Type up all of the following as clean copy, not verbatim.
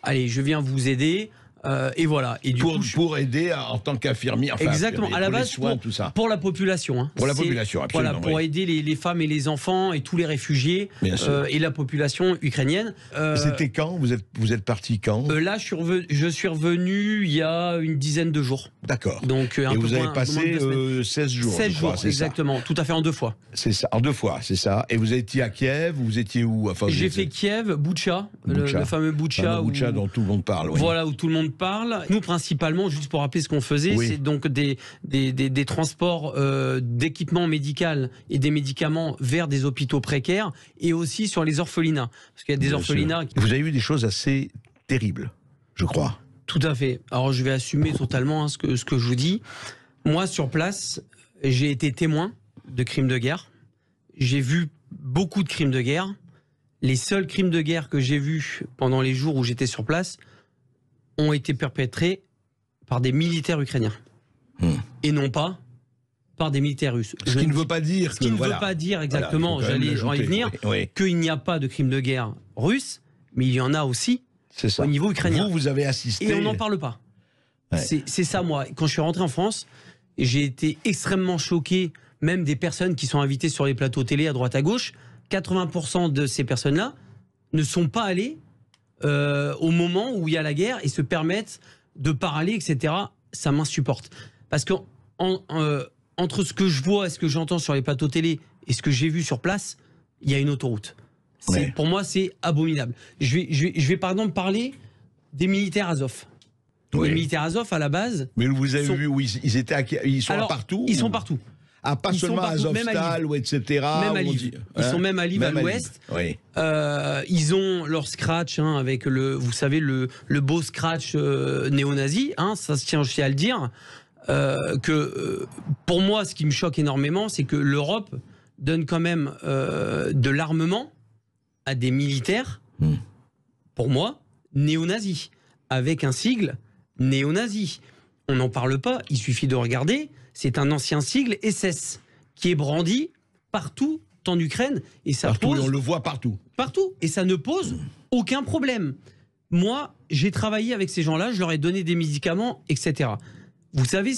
allez, je viens vous aider. Et voilà. Et du coup, pour aider en tant qu'infirmier. Enfin, exactement. À la base, les soins, tout ça. pour la population. Hein. Pour la population, absolument. Voilà, pour aider les femmes et les enfants et tous les réfugiés et la population ukrainienne. C'était quand vous êtes parti quand Là, je suis revenu il y a une dizaine de jours. D'accord. Donc, et vous avez passé 16 jours. 16 jours, exactement. Tout à fait, en 2 fois. C'est ça, en 2 fois, c'est ça. Et vous étiez à Kiev, vous étiez où? Enfin, j'ai fait Kiev, Boutcha, le fameux Boutcha. Boutcha dont tout le monde parle. Oui. Voilà, où tout le monde parle. Nous, principalement, juste pour rappeler ce qu'on faisait, c'est donc des transports d'équipements médicaux et des médicaments vers des hôpitaux précaires et aussi sur les orphelinats. Parce qu'il y a des orphelinats. Vous avez eu des choses assez terribles, je crois. Tout à fait. Alors, je vais assumer totalement ce que je vous dis. Moi, sur place, j'ai été témoin de crimes de guerre. J'ai vu beaucoup de crimes de guerre. Les seuls crimes de guerre que j'ai vus pendant les jours où j'étais sur place ont été perpétrés par des militaires ukrainiens. Et non pas par des militaires russes. Ce qui ne veut pas dire... Ce qui ne veut pas dire exactement, j'allais y venir, qu'il n'y a pas de crimes de guerre russes, mais il y en a aussi au niveau ukrainien. Vous avez assisté... Et on n'en parle pas. Ouais. C'est ça, moi. Quand je suis rentré en France, j'ai été extrêmement choqué, même des personnes qui sont invitées sur les plateaux télé à droite à gauche. 80% de ces personnes-là ne sont pas allées au moment où il y a la guerre et se permettent de parler, etc. Ça m'insupporte. Parce que entre ce que je vois et ce que j'entends sur les plateaux télé et ce que j'ai vu sur place, il y a une autoroute. Pour moi, c'est abominable. Je vais par exemple parler des militaires Azov. Les militaires Azov, à la base... Mais vous avez vu où ils sont partout? Ils sont partout. Ah, pas seulement à Azovstal, ou etc. Même à Lviv. Ils sont même à Lviv, à l'ouest. Ils ont leur scratch, avec vous savez, le beau scratch néo-nazi. Ça se tient aussi à le dire. Pour moi, ce qui me choque énormément, c'est que l'Europe donne quand même de l'armement à des militaires, pour moi, néo-nazis, avec un sigle néo-nazi. On n'en parle pas, il suffit de regarder. C'est un ancien sigle SS qui est brandi partout en Ukraine. Et ça pose, on le voit partout. Partout. Et ça ne pose aucun problème. Moi, j'ai travaillé avec ces gens-là, je leur ai donné des médicaments, etc. Vous savez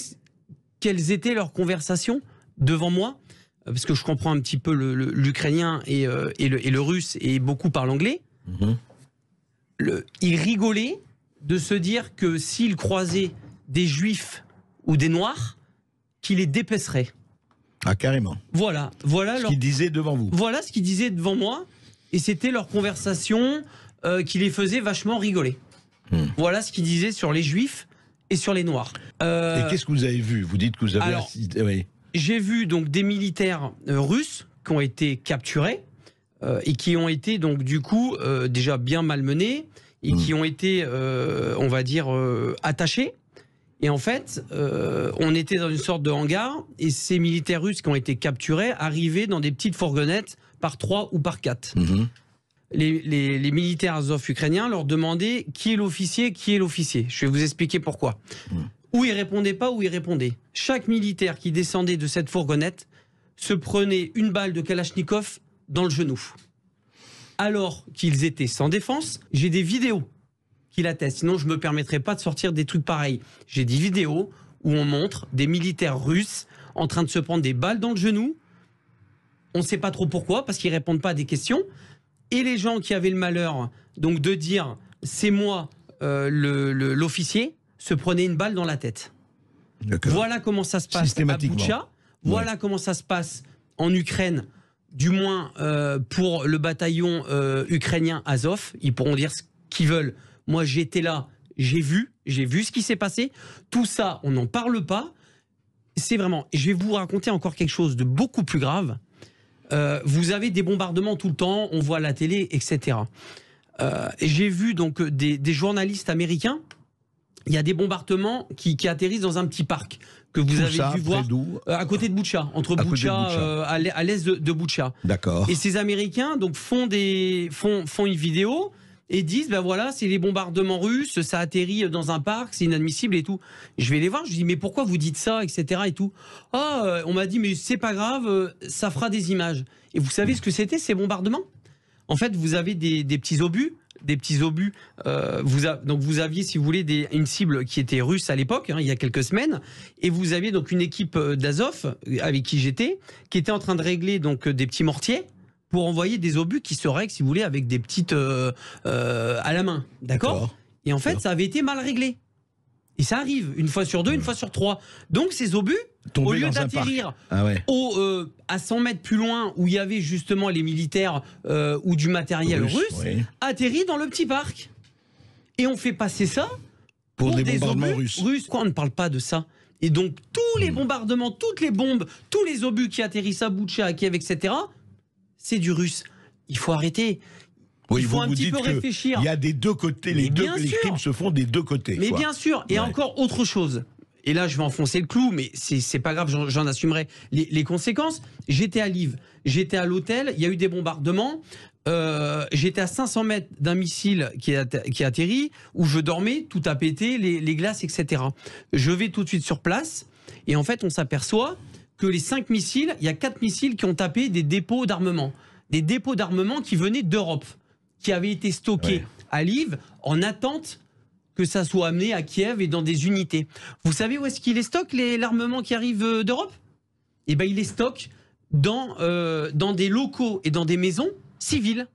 quelles étaient leurs conversations devant moi? Parce que je comprends un petit peu l'ukrainien et le russe, et beaucoup parlent anglais. Ils rigolaient de se dire que s'ils croisaient des juifs ou des noirs, qui les dépècerait. Ah, carrément. Voilà ce qu'ils disaient devant vous. Voilà ce qu'ils disaient devant moi, et c'était leur conversation qui les faisait vachement rigoler. Voilà ce qu'ils disaient sur les juifs et sur les noirs. Et qu'est-ce que vous avez vu? Vous dites que vous avez... J'ai vu donc des militaires russes qui ont été capturés et qui ont été donc du coup déjà bien malmenés et qui ont été, on va dire, attachés. Et en fait, on était dans une sorte de hangar et ces militaires russes qui ont été capturés arrivaient dans des petites fourgonnettes par 3 ou par 4. Les militaires Azov ukrainiens leur demandaient qui est l'officier, qui est l'officier. Je vais vous expliquer pourquoi. Ou ils répondaient pas, ou ils répondaient. Chaque militaire qui descendait de cette fourgonnette se prenait une balle de Kalachnikov dans le genou. Alors qu'ils étaient sans défense, j'ai des vidéos qui l'attestent. Sinon, je ne me permettrais pas de sortir des trucs pareils. J'ai des vidéos où on montre des militaires russes en train de se prendre des balles dans le genou. On ne sait pas trop pourquoi, parce qu'ils ne répondent pas à des questions. Et les gens qui avaient le malheur donc de dire « c'est moi l'officier », se prenaient une balle dans la tête. Voilà comment ça se passe à Boutcha. Voilà comment ça se passe en Ukraine, du moins pour le bataillon ukrainien Azov. Ils pourront dire ce qu'ils veulent. Moi, j'étais là, j'ai vu ce qui s'est passé. Tout ça, on n'en parle pas. C'est vraiment... Je vais vous raconter encore quelque chose de beaucoup plus grave. Vous avez des bombardements tout le temps, on voit à la télé, etc. J'ai vu donc des journalistes américains. Il y a des bombardements qui atterrissent dans un petit parc que vous avez dû voir à côté de Boutcha, entre Boutcha, à l'est de Boutcha. D'accord. Et ces Américains donc font une vidéo et disent ben voilà, c'est les bombardements russes, ça atterrit dans un parc, c'est inadmissible et tout. Je vais les voir, je dis mais pourquoi vous dites ça, etc. et tout. Ah, on m'a dit mais c'est pas grave, ça fera des images. Et vous savez ce que c'était ces bombardements? En fait, vous avez des petits obus des petits obus. Donc vous aviez, si vous voulez, une cible qui était russe à l'époque, hein, il y a quelques semaines, et vous aviez donc une équipe d'Azov avec qui j'étais, qui était en train de régler donc des petits mortiers pour envoyer des obus qui se règlent, si vous voulez, avec des petites à la main, d'accord. Et en fait, ça avait été mal réglé. Et ça arrive une fois sur deux, une fois sur trois. Donc ces obus, au lieu d'atterrir à 100 mètres plus loin où il y avait justement les militaires ou du matériel russe, atterrit dans le petit parc. Et on fait passer ça pour des bombardements russes. Pourquoi on ne parle pas de ça? Et donc tous les bombardements, toutes les bombes, tous les obus qui atterrissent à Boutcha, à Kiev, etc., c'est du russe. Il faut arrêter. Oui, il faut un petit peu réfléchir. Il y a des deux côtés, les crimes se font des deux côtés. Mais bien sûr, et encore autre chose. Et là, je vais enfoncer le clou, mais c'est pas grave, j'en assumerai les conséquences. J'étais à Lviv, j'étais à l'hôtel, il y a eu des bombardements. J'étais à 500 mètres d'un missile qui atterrit, où je dormais, tout a pété, les glaces, etc. Je vais tout de suite sur place, et en fait, on s'aperçoit que les 5 missiles, il y a 4 missiles qui ont tapé des dépôts d'armement. Des dépôts d'armement qui venaient d'Europe, qui avaient été stockés à Lviv en attente que ça soit amené à Kiev et dans des unités. Vous savez où est-ce qu'il les stocke, l'armement qui arrive d'Europe? Eh bien, il les stocke dans des locaux et dans des maisons civiles.